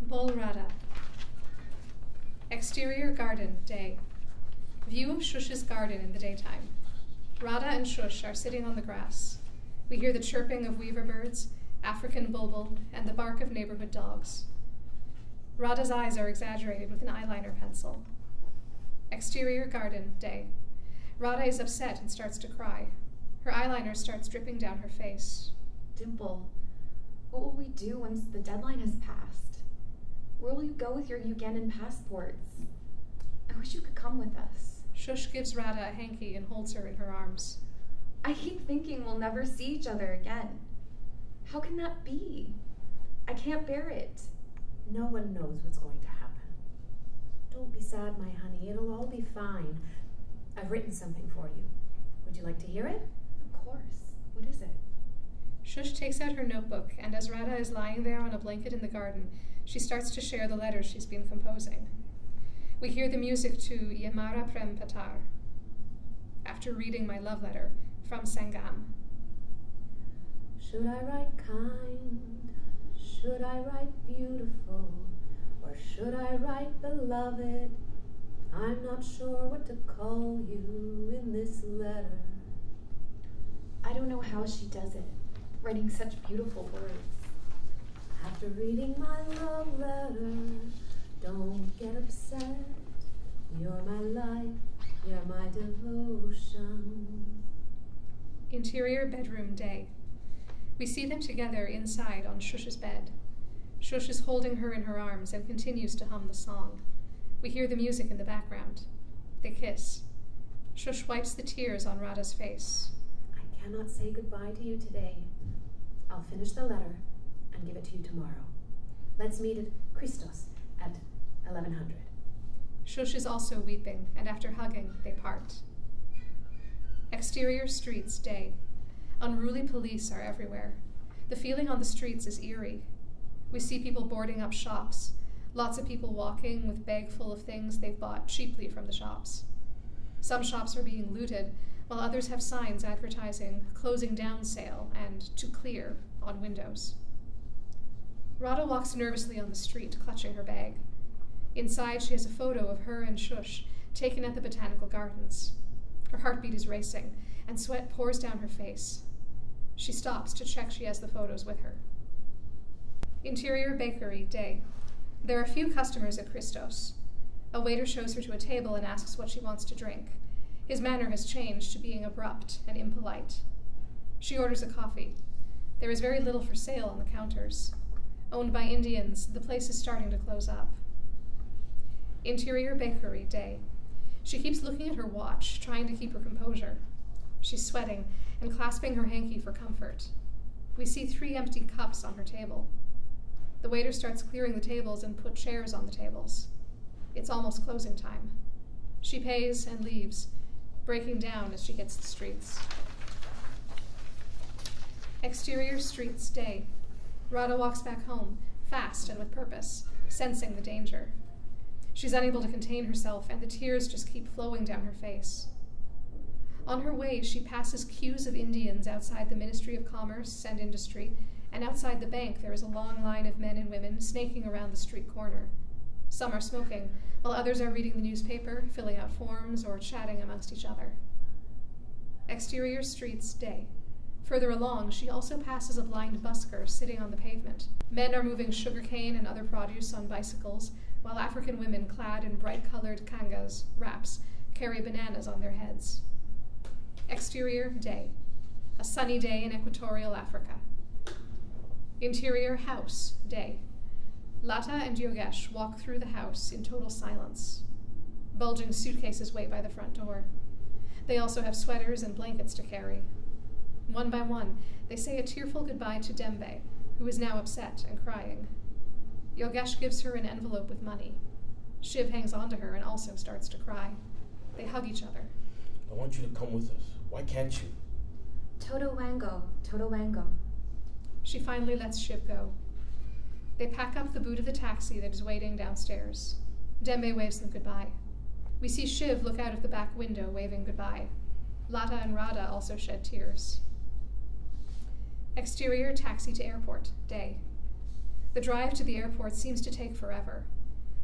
Bol Radha. Exterior garden, day. View of Shush's garden in the daytime. Radha and Shush are sitting on the grass. We hear the chirping of weaver birds, African bulbul, and the bark of neighborhood dogs. Radha's eyes are exaggerated with an eyeliner pencil. Exterior garden, day. Radha is upset and starts to cry. Her eyeliner starts dripping down her face. Dimple, what will we do once the deadline has passed? Where will you go with your Ugandan passports? I wish you could come with us. Shush gives Radha a hanky and holds her in her arms. I keep thinking we'll never see each other again. How can that be? I can't bear it. No one knows what's going to happen. Don't be sad, my honey. It'll all be fine. I've written something for you. Would you like to hear it? Of course. What is it? Shush takes out her notebook, and as Radha is lying there on a blanket in the garden, she starts to share the letters she's been composing. We hear the music to Yamara Prem Patar. After reading my love letter from Sangam. Should I write kind? Should I write beautiful? Or should I write beloved? I'm not sure what to call you in this letter. I don't know how she does it, writing such beautiful words. After reading my love letter, don't get upset. You're my life, you're my devotion. Interior bedroom, day. We see them together inside on Shush's bed. Shush is holding her in her arms and continues to hum the song. We hear the music in the background. They kiss. Shush wipes the tears on Radha's face. I cannot say goodbye to you today. I'll finish the letter and give it to you tomorrow. Let's meet at Christos at 1100. Shush is also weeping, and after hugging, they part. Exterior streets, day. Unruly police are everywhere. The feeling on the streets is eerie. We see people boarding up shops, lots of people walking with bag full of things they've bought cheaply from the shops. Some shops are being looted, while others have signs advertising closing down sale and to clear on windows. Radha walks nervously on the street, clutching her bag. Inside, she has a photo of her and Shush taken at the botanical gardens. Her heartbeat is racing, and sweat pours down her face. She stops to check she has the photos with her. Interior bakery, day. There are a few customers at Christos. A waiter shows her to a table and asks what she wants to drink. His manner has changed to being abrupt and impolite. She orders a coffee. There is very little for sale on the counters. Owned by Indians, the place is starting to close up. Interior bakery, day. She keeps looking at her watch, trying to keep her composure. She's sweating and clasping her hanky for comfort. We see 3 empty cups on her table. The waiter starts clearing the tables and put chairs on the tables. It's almost closing time. She pays and leaves, breaking down as she hits the streets. Exterior streets, day. Radha walks back home, fast and with purpose, sensing the danger. She's unable to contain herself, and the tears just keep flowing down her face. On her way, she passes queues of Indians outside the Ministry of Commerce and Industry, and outside the bank there is a long line of men and women snaking around the street corner. Some are smoking, while others are reading the newspaper, filling out forms, or chatting amongst each other. Exterior streets, day. Further along, she also passes a blind busker sitting on the pavement. Men are moving sugarcane and other produce on bicycles, while African women clad in bright-colored kangas, wraps, carry bananas on their heads. Exterior, day. A sunny day in equatorial Africa. Interior, house, day. Lada and Yogesh walk through the house in total silence. Bulging suitcases wait by the front door. They also have sweaters and blankets to carry. One by one, they say a tearful goodbye to Dembe, who is now upset and crying. Yogesh gives her an envelope with money. Shiv hangs onto her and also starts to cry. They hug each other. I want you to come with us. Why can't you? Toto Wango, Toto Wango. She finally lets Shiv go. They pack up the boot of the taxi that is waiting downstairs. Dembe waves them goodbye. We see Shiv look out of the back window, waving goodbye. Lada and Radha also shed tears. Exterior, taxi to airport, day. The drive to the airport seems to take forever.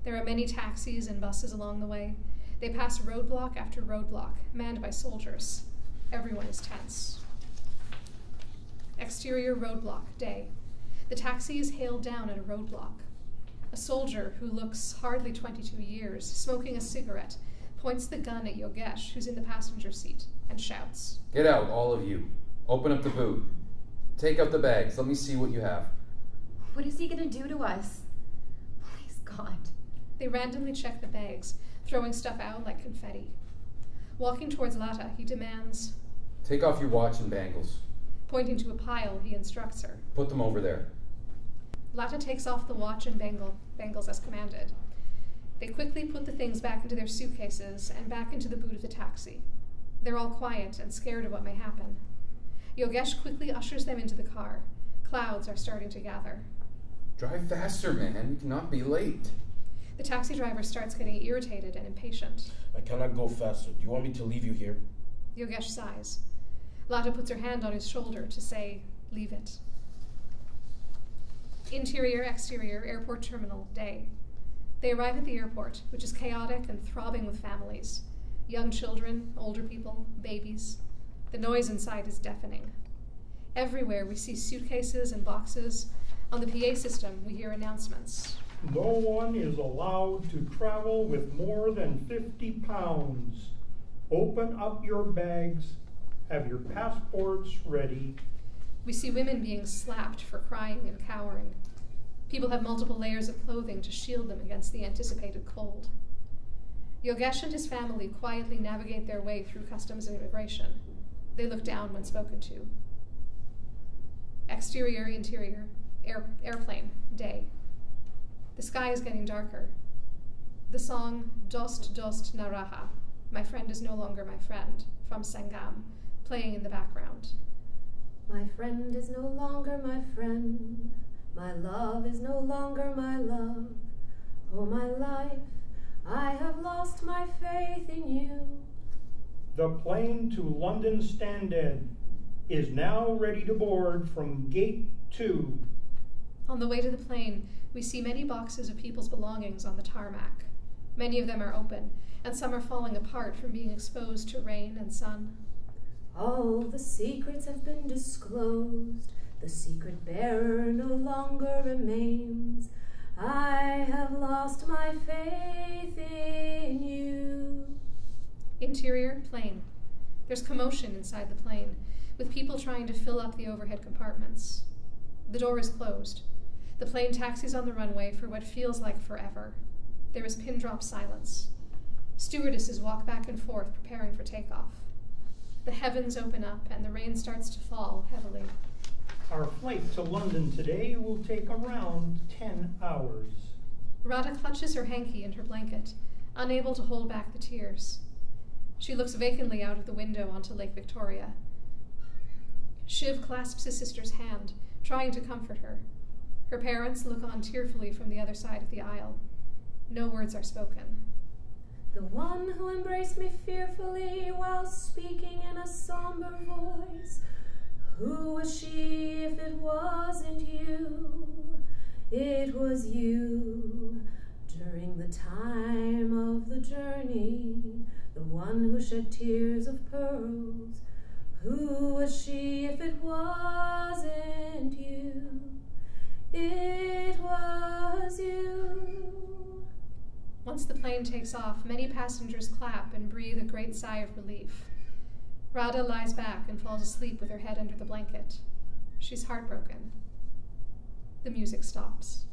There are many taxis and buses along the way. They pass roadblock after roadblock, manned by soldiers. Everyone is tense. Exterior roadblock, day. The taxi is hailed down at a roadblock. A soldier who looks hardly 22 years, smoking a cigarette, points the gun at Yogesh, who's in the passenger seat, and shouts, "Get out, all of you. Open up the boot. Take out the bags. Let me see what you have." What is he gonna do to us? Please, God. They randomly check the bags, throwing stuff out like confetti. Walking towards Lada, he demands, "Take off your watch and bangles. Pointing to a pile, he instructs her. Put them over there." Lada takes off the watch and bangles as commanded. They quickly put the things back into their suitcases and back into the boot of the taxi. They're all quiet and scared of what may happen. Yogesh quickly ushers them into the car. Clouds are starting to gather. "Drive faster, man. We cannot be late." The taxi driver starts getting irritated and impatient. I cannot go faster. Do you want me to leave you here? Yogesh sighs. Lada puts her hand on his shoulder to say, "Leave it." Interior, exterior, airport terminal, day. They arrive at the airport, which is chaotic and throbbing with families. Young children, older people, babies. The noise inside is deafening. Everywhere we see suitcases and boxes. On the PA system, we hear announcements. No one is allowed to travel with more than 50 pounds. Open up your bags. Have your passports ready. We see women being slapped for crying and cowering. People have multiple layers of clothing to shield them against the anticipated cold. Yogesh and his family quietly navigate their way through customs and immigration. They look down when spoken to. Exterior, interior, airplane, day. The sky is getting darker. The song Dost Dost Naraha, My Friend is No Longer My Friend, from Sangam, playing in the background. My friend is no longer my friend. My love is no longer my love. Oh, my life, I have lost my faith in you. The plane to London Stansted is now ready to board from Gate 2. On the way to the plane, we see many boxes of people's belongings on the tarmac. Many of them are open, and some are falling apart from being exposed to rain and sun. All the secrets have been disclosed. The secret bearer no longer remains. I have lost my faith in you. Interior, plane. There's commotion inside the plane, with people trying to fill up the overhead compartments. The door is closed. The plane taxis on the runway for what feels like forever. There is pin-drop silence. Stewardesses walk back and forth, preparing for takeoff. The heavens open up, and the rain starts to fall heavily. Our flight to London today will take around 10 hours. Radha clutches her hanky in her blanket, unable to hold back the tears. She looks vacantly out of the window onto Lake Victoria. Shiv clasps his sister's hand, trying to comfort her. Her parents look on tearfully from the other side of the aisle. No words are spoken. The one who embraced me fearfully while speaking in a somber voice. Who was she if it wasn't you? It was you. During the time of the journey, the one who shed tears of pearls. Who was she if it wasn't you? It was you. Once the plane takes off, many passengers clap and breathe a great sigh of relief. Radha lies back and falls asleep with her head under the blanket. She's heartbroken. The music stops.